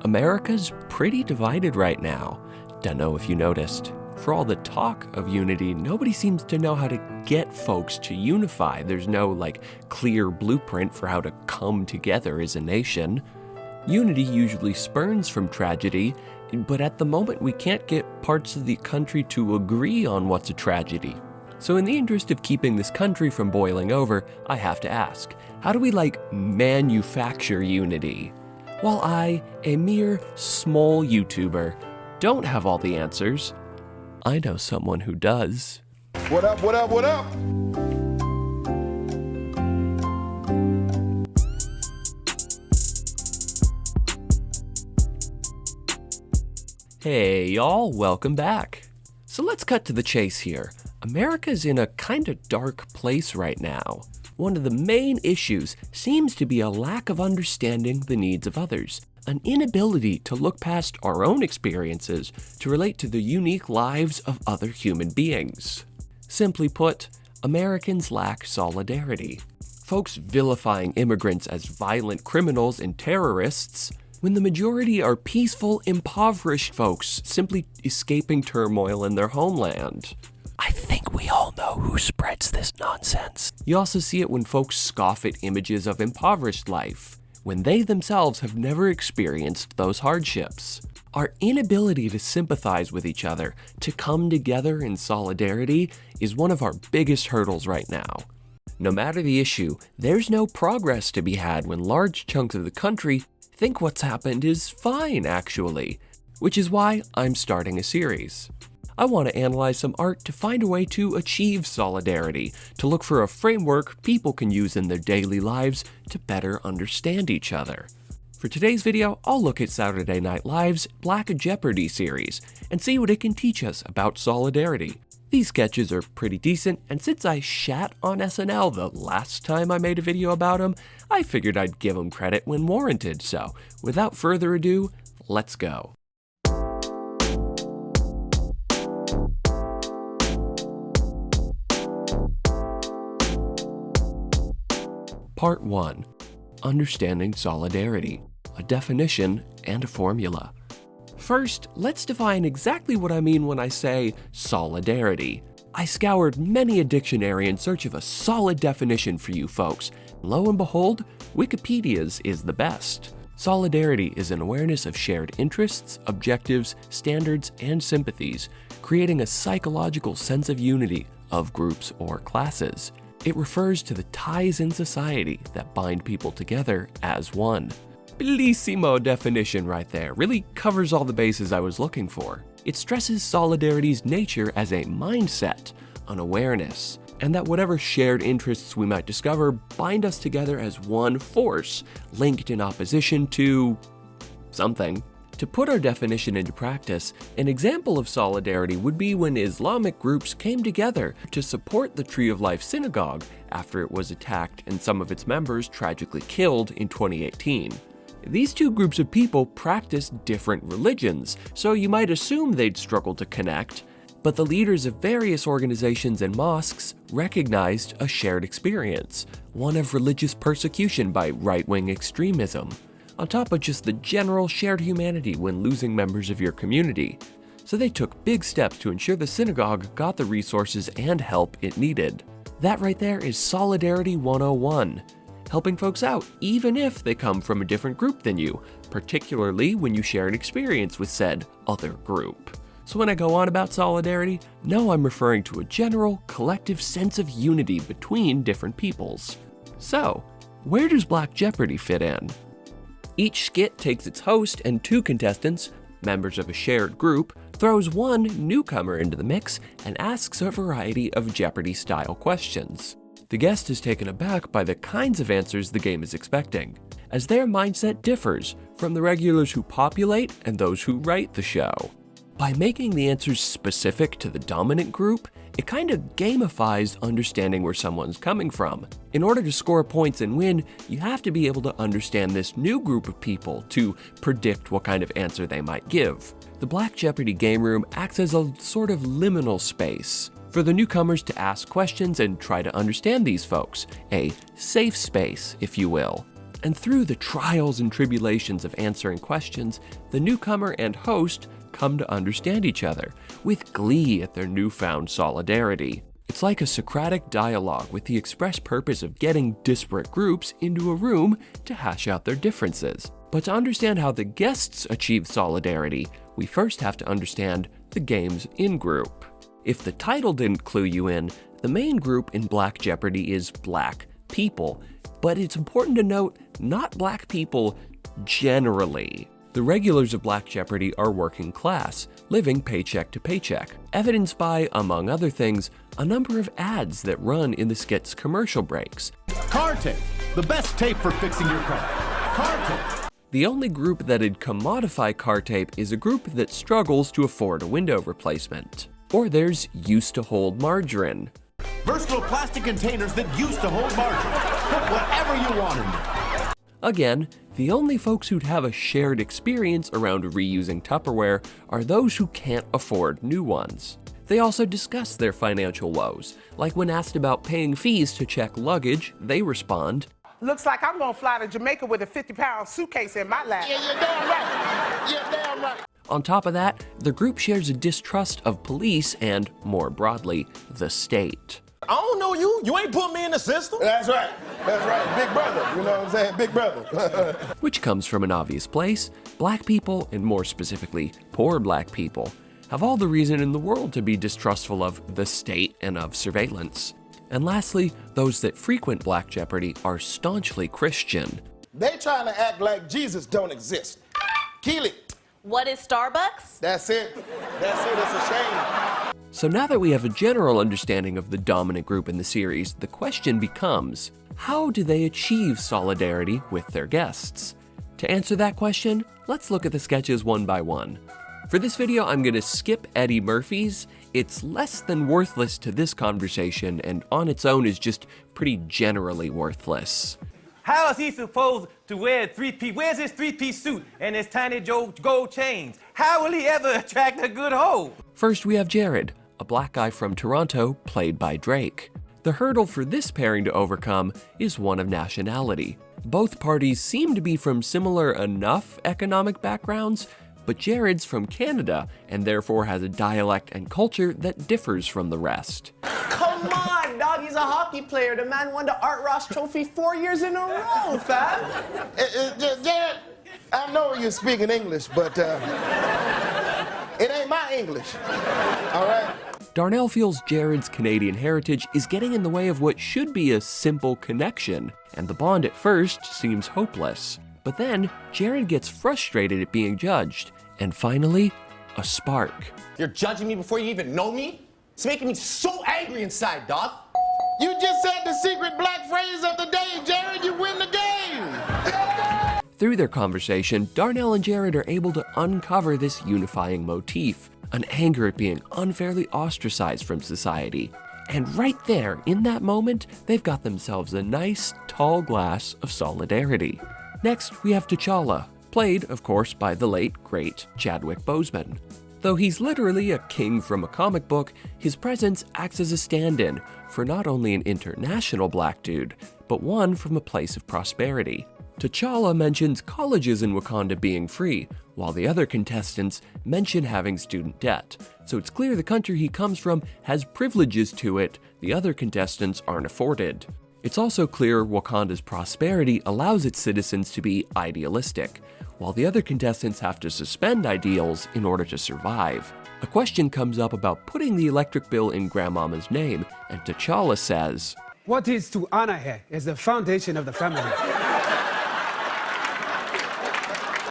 America's pretty divided right now. Don't know if you noticed. For all the talk of unity, nobody seems to know how to get folks to unify. There's no, clear blueprint for how to come together as a nation. Unity usually spurns from tragedy, but at the moment we can't get parts of the country to agree on what's a tragedy. So in the interest of keeping this country from boiling over, I have to ask, how do we manufacture unity? While I, a mere small YouTuber, don't have all the answers, I know someone who does. What up, what up, what up? Hey y'all, welcome back. So let's cut to the chase here. America's in a kinda dark place right now. One of the main issues seems to be a lack of understanding the needs of others, an inability to look past our own experiences to relate to the unique lives of other human beings. Simply put, Americans lack solidarity. Folks vilifying immigrants as violent criminals and terrorists, when the majority are peaceful, impoverished folks simply escaping turmoil in their homeland. I think we all know who spreads this nonsense. You also see it when folks scoff at images of impoverished life, when they themselves have never experienced those hardships. Our inability to sympathize with each other, to come together in solidarity, is one of our biggest hurdles right now. No matter the issue, there's no progress to be had when large chunks of the country think what's happened is fine, actually, which is why I'm starting a series. I want to analyze some art to find a way to achieve solidarity, to look for a framework people can use in their daily lives to better understand each other. For today's video, I'll look at Saturday Night Live's Black Jeopardy series and see what it can teach us about solidarity. These sketches are pretty decent, and since I shat on SNL the last time I made a video about them, I figured I'd give them credit when warranted, so without further ado, let's go. Part 1. Understanding solidarity, a definition and a formula. First, let's define exactly what I mean when I say solidarity. I scoured many a dictionary in search of a solid definition for you folks. Lo and behold, Wikipedia's is the best. Solidarity is an awareness of shared interests, objectives, standards, and sympathies, creating a psychological sense of unity of groups or classes. It refers to the ties in society that bind people together as one. Bellissimo definition right there, really covers all the bases I was looking for. It stresses solidarity's nature as a mindset, an awareness, and that whatever shared interests we might discover bind us together as one force, linked in opposition to something. To put our definition into practice, an example of solidarity would be when Islamic groups came together to support the Tree of Life synagogue after it was attacked and some of its members tragically killed in 2018. These two groups of people practiced different religions, so you might assume they'd struggle to connect, but the leaders of various organizations and mosques recognized a shared experience, one of religious persecution by right-wing extremism, on top of just the general shared humanity when losing members of your community. So they took big steps to ensure the synagogue got the resources and help it needed. That right there is Solidarity 101. Helping folks out even if they come from a different group than you, particularly when you share an experience with said other group. So when I go on about solidarity, no, I'm referring to a general, collective sense of unity between different peoples. So, where does Black Jeopardy fit in? Each skit takes its host and two contestants, members of a shared group, throws one newcomer into the mix, and asks a variety of Jeopardy-style questions. The guest is taken aback by the kinds of answers the game is expecting, as their mindset differs from the regulars who populate and those who write the show. By making the answers specific to the dominant group, it kind of gamifies understanding where someone's coming from. In order to score points and win, you have to be able to understand this new group of people to predict what kind of answer they might give. The Black Jeopardy game room acts as a sort of liminal space for the newcomers to ask questions and try to understand these folks, a safe space, if you will. And through the trials and tribulations of answering questions, the newcomer and host come to understand each other, with glee at their newfound solidarity. It's like a Socratic dialogue with the express purpose of getting disparate groups into a room to hash out their differences. But to understand how the guests achieve solidarity, we first have to understand the game's in-group. If the title didn't clue you in, the main group in Black Jeopardy is black people, but it's important to note not black people generally. The regulars of Black Jeopardy are working class, living paycheck to paycheck, evidenced by, among other things, a number of ads that run in the skit's commercial breaks. Car tape, the best tape for fixing your car. Car tape. The only group that'd commodify car tape is a group that struggles to afford a window replacement. Or there's used to hold margarine. Versatile plastic containers that used to hold margarine. Put whatever you want in them. Again, the only folks who'd have a shared experience around reusing Tupperware are those who can't afford new ones. They also discuss their financial woes, like when asked about paying fees to check luggage, they respond, "Looks like I'm gonna fly to Jamaica with a 50-pound suitcase in my lap." Yeah, you're damn right. You're damn right. On top of that, the group shares a distrust of police and, more broadly, the state. I don't know you. You ain't put me in the system. That's right. That's right. Big brother. You know what I'm saying? Big brother. Which comes from an obvious place. Black people, and more specifically, poor black people, have all the reason in the world to be distrustful of the state and of surveillance. And lastly, those that frequent Black Jeopardy are staunchly Christian. They trying to act like Jesus don't exist. Keely. What is Starbucks? That's it. That's it. It's a shame. So now that we have a general understanding of the dominant group in the series, the question becomes, how do they achieve solidarity with their guests? To answer that question, let's look at the sketches one by one. For this video, I'm going to skip Eddie Murphy's. It's less than worthless to this conversation, and on its own is just pretty generally worthless. How is he supposed to wear where's his three-piece suit and his tiny gold chains? How will he ever attract a good hoe? First, we have Jared, a black guy from Toronto, played by Drake. The hurdle for this pairing to overcome is one of nationality. Both parties seem to be from similar enough economic backgrounds, but Jared's from Canada and therefore has a dialect and culture that differs from the rest. Come on, dog, he's a hockey player. The man won the Art Ross Trophy 4 years in a row, fam. Jared, I know you're speaking English, but it ain't my English. All right? Darnell feels Jared's Canadian heritage is getting in the way of what should be a simple connection, and the bond at first seems hopeless. But then, Jared gets frustrated at being judged, and finally, a spark. You're judging me before you even know me? It's making me so angry inside, dog. You just said the secret black phrase of the day, Jared. You win the game. Through their conversation, Darnell and Jared are able to uncover this unifying motif, an anger at being unfairly ostracized from society. And right there, in that moment, they've got themselves a nice, tall glass of solidarity. Next, we have T'Challa, played, of course, by the late, great Chadwick Boseman. Though he's literally a king from a comic book, his presence acts as a stand-in for not only an international black dude, but one from a place of prosperity. T'Challa mentions colleges in Wakanda being free, while the other contestants mention having student debt. So it's clear the country he comes from has privileges to it the other contestants aren't afforded. It's also clear Wakanda's prosperity allows its citizens to be idealistic, while the other contestants have to suspend ideals in order to survive. A question comes up about putting the electric bill in Grandmama's name, and T'Challa says, "What is to honor her is the foundation of the family."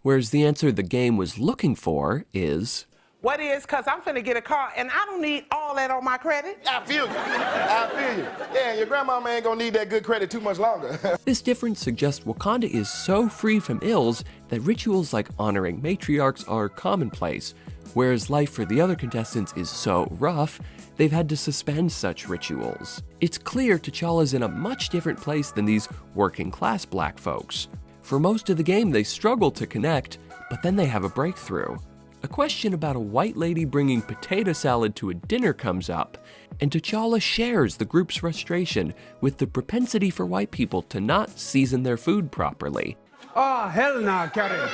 Whereas the answer the game was looking for is, What is? Because I'm finna get a car, and I don't need all that on my credit. I feel you. I feel you. Yeah, your grandmama ain't gonna need that good credit too much longer. This difference suggests Wakanda is so free from ills that rituals like honoring matriarchs are commonplace, whereas life for the other contestants is so rough, they've had to suspend such rituals. It's clear T'Challa's in a much different place than these working-class black folks. For most of the game, they struggle to connect, but then they have a breakthrough. a question about a white lady bringing potato salad to a dinner comes up, and T'Challa shares the group's frustration with the propensity for white people to not season their food properly. Oh, hell nah, Karen.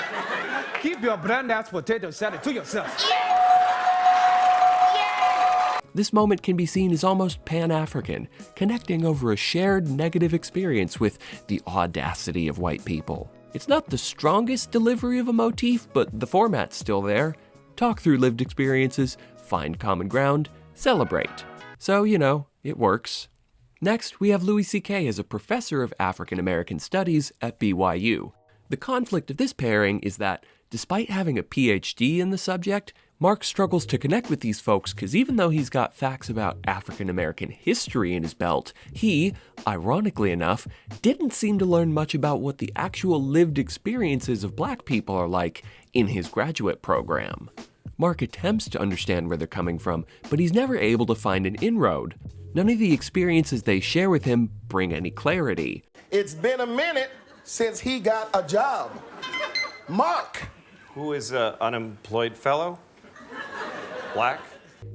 Keep your bland-ass potato salad to yourself. This moment can be seen as almost Pan-African, connecting over a shared negative experience with the audacity of white people. It's not the strongest delivery of a motif, but the format's still there. Talk through lived experiences, find common ground, celebrate. So, you know, it works. Next, we have Louis C.K. as a professor of African American Studies at BYU. The conflict of this pairing is that, despite having a PhD in the subject, Mark struggles to connect with these folks because even though he's got facts about African American history in his belt, he, ironically enough, didn't seem to learn much about what the actual lived experiences of black people are like in his graduate program. Mark attempts to understand where they're coming from, but he's never able to find an inroad. None of the experiences they share with him bring any clarity. It's been a minute since he got a job. Mark! Who is an unemployed fellow? Black?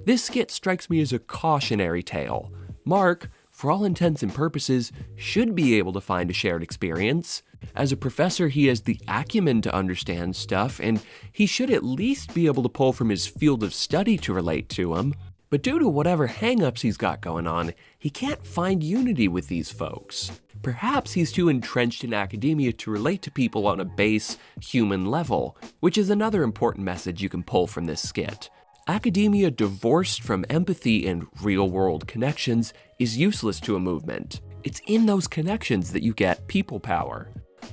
This skit strikes me as a cautionary tale. Mark, for all intents and purposes, should be able to find a shared experience. As a professor, he has the acumen to understand stuff, and he should at least be able to pull from his field of study to relate to them. But due to whatever hang-ups he's got going on, he can't find unity with these folks. Perhaps he's too entrenched in academia to relate to people on a base, human level, which is another important message you can pull from this skit. Academia divorced from empathy and real-world connections is useless to a movement. It's in those connections that you get people power.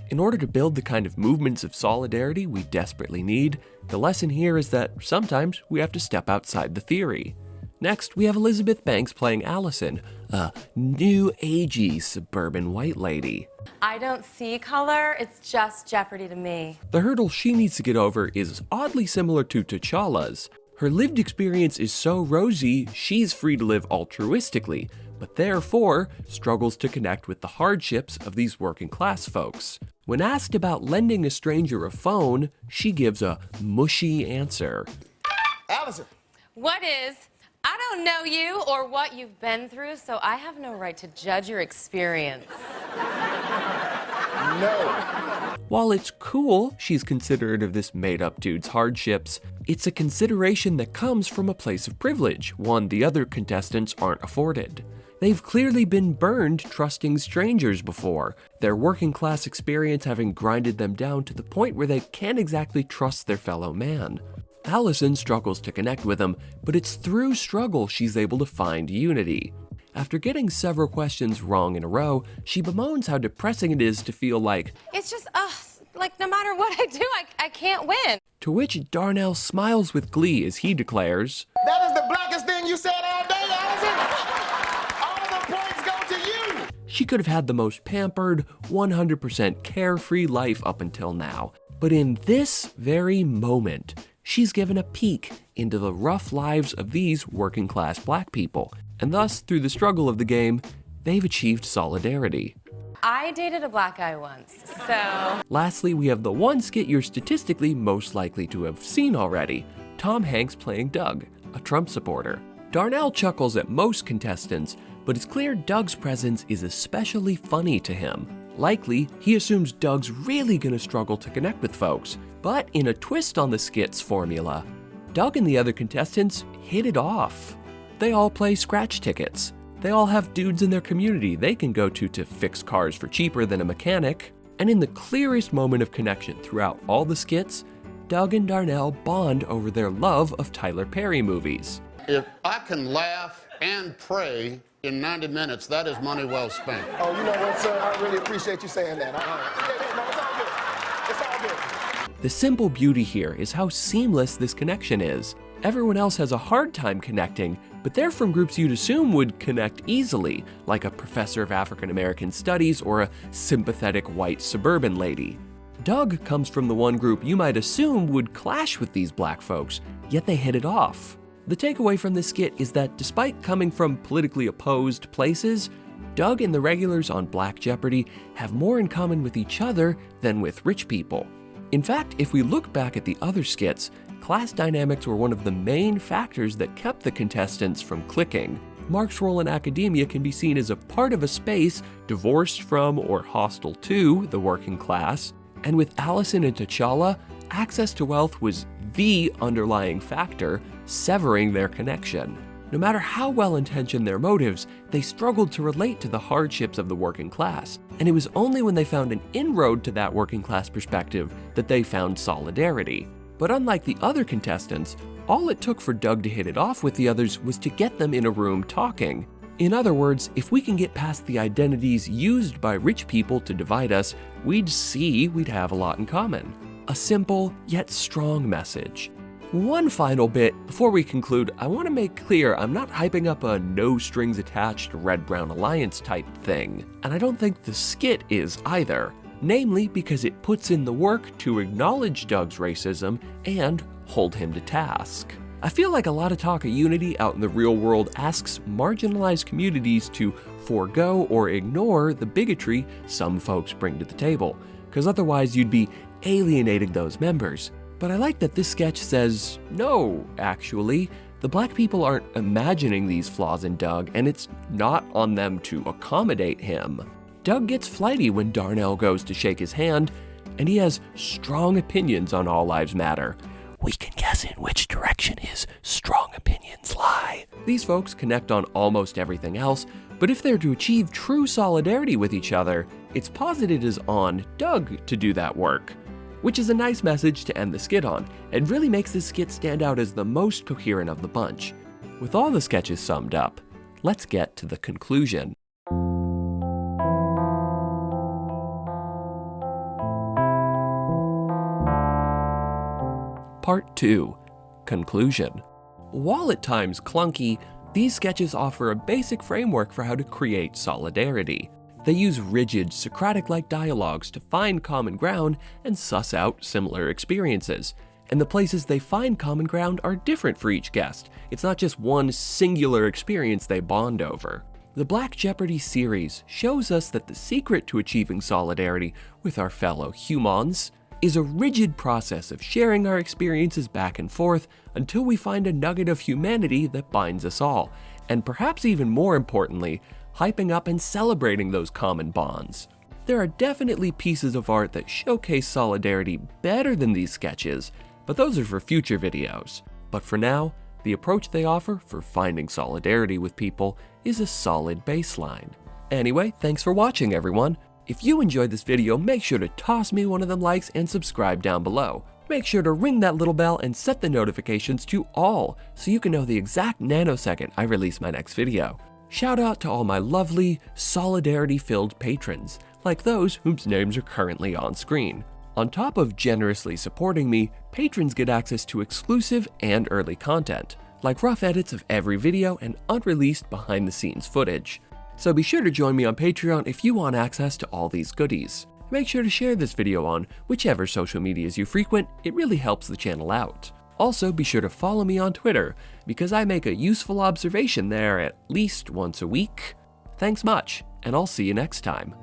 In order to build the kind of movements of solidarity we desperately need, the lesson here is that sometimes we have to step outside the theory. Next, we have Elizabeth Banks playing Allison, a new-agey suburban white lady. I don't see color, it's just Jeopardy to me. The hurdle she needs to get over is oddly similar to T'Challa's. Her lived experience is so rosy, she's free to live altruistically, but therefore struggles to connect with the hardships of these working-class folks. When asked about lending a stranger a phone, she gives a mushy answer. Allison! What is? I don't know you or what you've been through, so I have no right to judge your experience. No. While it's cool she's considerate of this made-up dude's hardships, it's a consideration that comes from a place of privilege, one the other contestants aren't afforded. They've clearly been burned trusting strangers before, their working-class experience having grinded them down to the point where they can't exactly trust their fellow man. Allison struggles to connect with him, but it's through struggle she's able to find unity. After getting several questions wrong in a row, she bemoans how depressing it is to feel like, It's just, like no matter what I do, I can't win. to which Darnell smiles with glee as he declares, That is the blackest thing you said all day, Allison! All the points go to you! she could have had the most pampered, 100% carefree life up until now. But in this very moment, she's given a peek into the rough lives of these working-class black people, and thus, through the struggle of the game, they've achieved solidarity. I dated a black guy once, so... Lastly, we have the one skit you're statistically most likely to have seen already, Tom Hanks playing Doug, a Trump supporter. Darnell chuckles at most contestants, but it's clear Doug's presence is especially funny to him. Likely, he assumes Doug's really gonna struggle to connect with folks, but in a twist on the skit's formula, Doug and the other contestants hit it off. They all play scratch tickets. They all have dudes in their community they can go to fix cars for cheaper than a mechanic. And in the clearest moment of connection throughout all the skits, Doug and Darnell bond over their love of Tyler Perry movies. If I can laugh and pray in 90 minutes, that is money well spent. Oh, you know what, sir? I really appreciate you saying that. No, it's all good. It's all good. The simple beauty here is how seamless this connection is. Everyone else has a hard time connecting, but they're from groups you'd assume would connect easily, like a professor of African American Studies or a sympathetic white suburban lady. Doug comes from the one group you might assume would clash with these black folks, yet they hit it off. The takeaway from this skit is that despite coming from politically opposed places, Doug and the regulars on Black Jeopardy have more in common with each other than with rich people. In fact, if we look back at the other skits, class dynamics were one of the main factors that kept the contestants from clicking. Mark's role in academia can be seen as a part of a space divorced from or hostile to the working class, and with Allison and T'Challa, access to wealth was the underlying factor, severing their connection. No matter how well-intentioned their motives, they struggled to relate to the hardships of the working class, and it was only when they found an inroad to that working class perspective that they found solidarity. But unlike the other contestants, all it took for Doug to hit it off with the others was to get them in a room talking. In other words, if we can get past the identities used by rich people to divide us, we'd have a lot in common. A simple yet strong message. One final bit before we conclude, I want to make clear I'm not hyping up a no strings attached red-brown alliance type thing, and I don't think the skit is either, namely because it puts in the work to acknowledge Doug's racism and hold him to task. I feel like a lot of talk of unity out in the real world asks marginalized communities to forego or ignore the bigotry some folks bring to the table, because otherwise you'd be alienating those members. But I like that this sketch says, no, actually, the black people aren't imagining these flaws in Doug, and it's not on them to accommodate him. Doug gets flighty when Darnell goes to shake his hand, and he has strong opinions on All Lives Matter. We can guess in which direction his strong opinions lie. These folks connect on almost everything else, but if they're to achieve true solidarity with each other, it's posited as on Doug to do that work. Which is a nice message to end the skit on, and really makes this skit stand out as the most coherent of the bunch. With all the sketches summed up, let's get to the conclusion. Part 2. Conclusion. While at times clunky, these sketches offer a basic framework for how to create solidarity. They use rigid, Socratic-like dialogues to find common ground and suss out similar experiences. And the places they find common ground are different for each guest. It's not just one singular experience they bond over. The Black Jeopardy series shows us that the secret to achieving solidarity with our fellow humans is a rigid process of sharing our experiences back and forth until we find a nugget of humanity that binds us all, and perhaps even more importantly, hyping up and celebrating those common bonds. There are definitely pieces of art that showcase solidarity better than these sketches, but those are for future videos. But for now, the approach they offer for finding solidarity with people is a solid baseline. Anyway, thanks for watching, everyone. If you enjoyed this video, make sure to toss me one of them likes and subscribe down below. Make sure to ring that little bell and set the notifications to all so you can know the exact nanosecond I release my next video. Shout out to all my lovely, solidarity-filled patrons, like those whose names are currently on screen. On top of generously supporting me, patrons get access to exclusive and early content, like rough edits of every video and unreleased behind-the-scenes footage. So be sure to join me on Patreon if you want access to all these goodies. Make sure to share this video on whichever social medias you frequent, it really helps the channel out. Also, be sure to follow me on Twitter, because I make a useful observation there at least once a week. Thanks much, and I'll see you next time.